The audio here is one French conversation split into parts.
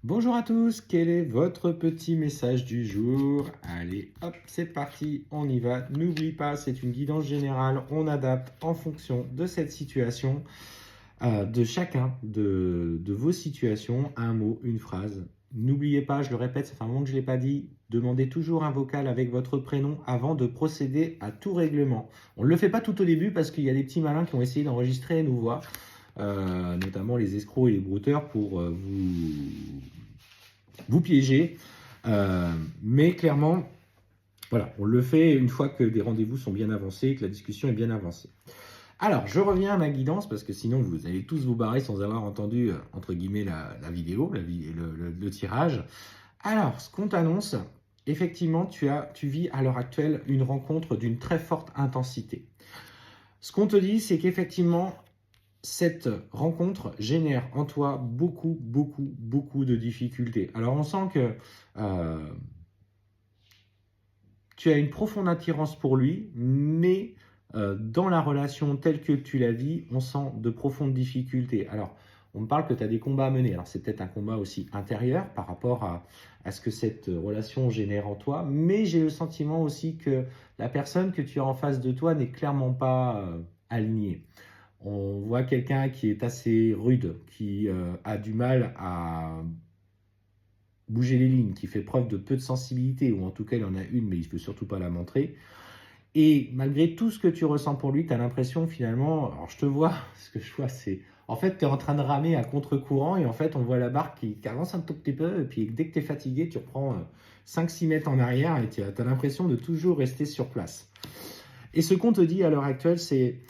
Bonjour à tous, quel est votre petit message du jour? Allez, hop, c'est parti, on y va. N'oublie pas, c'est une guidance générale, on adapte en fonction de cette situation, de chacun de vos situations, un mot, une phrase. N'oubliez pas, je le répète, ça fait un moment que je ne l'ai pas dit, demandez toujours un vocal avec votre prénom avant de procéder à tout règlement. On ne le fait pas tout au début parce qu'il y a des petits malins qui ont essayé d'enregistrer nos voix. Notamment les escrocs et les brouteurs pour vous piéger. Mais clairement, voilà, on le fait une fois que des rendez-vous sont bien avancés, que la discussion est bien avancée. Alors, je reviens à ma guidance parce que sinon vous allez tous vous barrer sans avoir entendu, entre guillemets, la vidéo, le tirage. Alors, ce qu'on t'annonce, effectivement, tu vis à l'heure actuelle une rencontre d'une très forte intensité. Ce qu'on te dit, c'est qu'effectivement, cette rencontre génère en toi beaucoup de difficultés. Alors on sent que tu as une profonde attirance pour lui, mais dans la relation telle que tu la vis, on sent de profondes difficultés. Alors, on me parle que tu as des combats à mener. Alors, c'est peut-être un combat aussi intérieur par rapport à ce que cette relation génère en toi, mais j'ai le sentiment aussi que la personne que tu as en face de toi n'est clairement pas alignée. On voit quelqu'un qui est assez rude, qui a du mal à bouger les lignes, qui fait preuve de peu de sensibilité, ou en tout cas il en a une, mais il ne veut surtout pas la montrer. Et malgré tout ce que tu ressens pour lui, tu as l'impression finalement, alors je te vois, ce que je vois c'est, en fait tu es en train de ramer à contre-courant, et en fait on voit la barque qui avance un tout petit peu, et puis dès que tu es fatigué, tu reprends 5-6 mètres en arrière, et tu as l'impression de toujours rester sur place. Et ce qu'on te dit à l'heure actuelle, c'est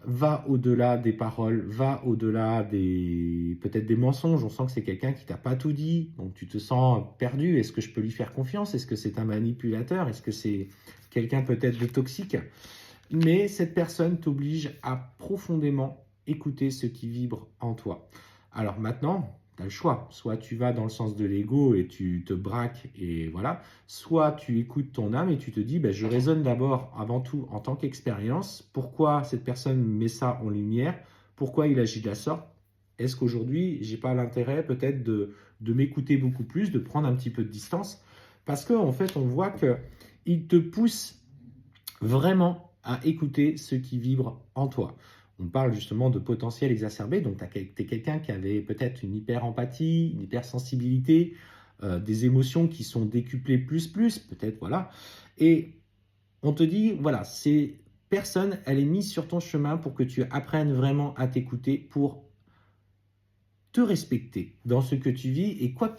va au-delà des paroles, va au-delà des peut-être des mensonges. On sent que c'est quelqu'un qui t'a pas tout dit, donc tu te sens perdu. Est-ce que je peux lui faire confiance? Est-ce que c'est un manipulateur? Est-ce que c'est quelqu'un peut-être de toxique? Mais cette personne t'oblige à profondément écouter ce qui vibre en toi. Alors maintenant, tu as le choix. Soit tu vas dans le sens de l'ego et tu te braques et voilà. Soit tu écoutes ton âme et tu te dis, ben, je raisonne d'abord, avant tout, en tant qu'expérience. Pourquoi cette personne met ça en lumière? Pourquoi il agit de la sorte? Est-ce qu'aujourd'hui, j'ai pas l'intérêt peut-être de m'écouter beaucoup plus, de prendre un petit peu de distance? Parce qu'en fait, on voit qu'il te pousse vraiment à écouter ce qui vibre en toi. On parle justement de potentiel exacerbé, donc tu es quelqu'un qui avait peut-être une hyper-empathie, une hypersensibilité, des émotions qui sont décuplées plus, peut-être, voilà. Et on te dit, voilà, c'est personne, elle est mise sur ton chemin pour que tu apprennes vraiment à t'écouter, pour te respecter dans ce que tu vis, et quoi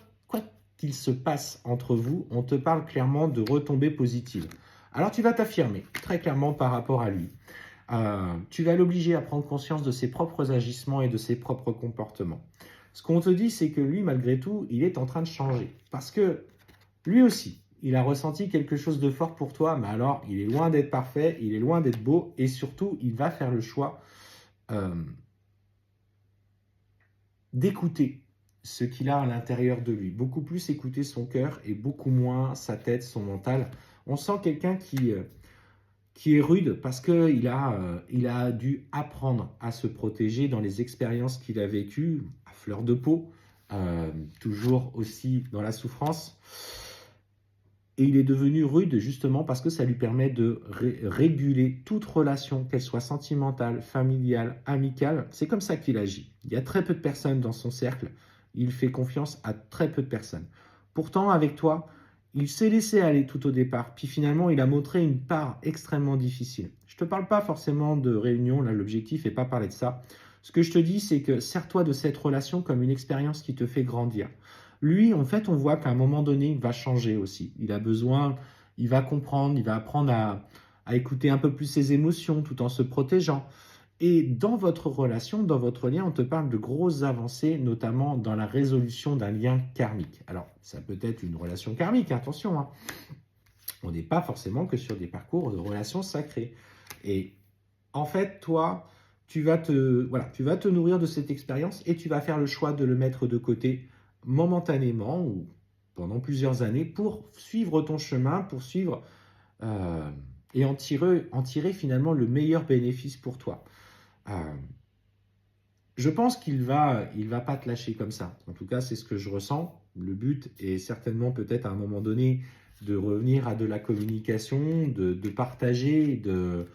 qu'il se passe entre vous, on te parle clairement de retombées positives. Alors tu vas t'affirmer très clairement par rapport à lui. Tu vas l'obliger à prendre conscience de ses propres agissements et de ses propres comportements. Ce qu'on te dit, c'est que lui, malgré tout, il est en train de changer. Parce que lui aussi, il a ressenti quelque chose de fort pour toi, mais alors il est loin d'être parfait, il est loin d'être beau, et surtout, il va faire le choix d'écouter ce qu'il a à l'intérieur de lui. Beaucoup plus écouter son cœur et beaucoup moins sa tête, son mental. On sent quelqu'un qui est rude parce qu'il a dû apprendre à se protéger dans les expériences qu'il a vécues à fleur de peau, toujours aussi dans la souffrance. Et il est devenu rude justement parce que ça lui permet de réguler toute relation, qu'elle soit sentimentale, familiale, amicale. C'est comme ça qu'il agit. Il y a très peu de personnes dans son cercle. Il fait confiance à très peu de personnes. Pourtant, avec toi, il s'est laissé aller tout au départ. Puis finalement, il a montré une part extrêmement difficile. Je ne te parle pas forcément de réunion. Là, l'objectif n'est pas parler de ça. Ce que je te dis, c'est que sers-toi de cette relation comme une expérience qui te fait grandir. Lui, en fait, on voit qu'à un moment donné, il va changer aussi. Il a besoin, il va comprendre, il va apprendre à écouter un peu plus ses émotions tout en se protégeant. Et dans votre relation, dans votre lien, on te parle de grosses avancées, notamment dans la résolution d'un lien karmique. Alors, ça peut être une relation karmique, attention, hein. On n'est pas forcément que sur des parcours de relations sacrées. Et en fait, toi, tu vas te nourrir de cette expérience et tu vas faire le choix de le mettre de côté momentanément ou pendant plusieurs années pour suivre ton chemin, pour suivre et en tirer finalement le meilleur bénéfice pour toi. Euh, je pense il va pas te lâcher comme ça. En tout cas, c'est ce que je ressens. Le but est certainement peut-être à un moment donné de revenir à de la communication, de partager, de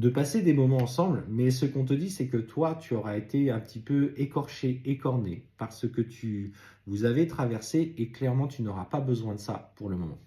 passer des moments ensemble, mais ce qu'on te dit, c'est que toi, tu auras été un petit peu écorché, écorné par ce que vous avez traversé et clairement, tu n'auras pas besoin de ça pour le moment.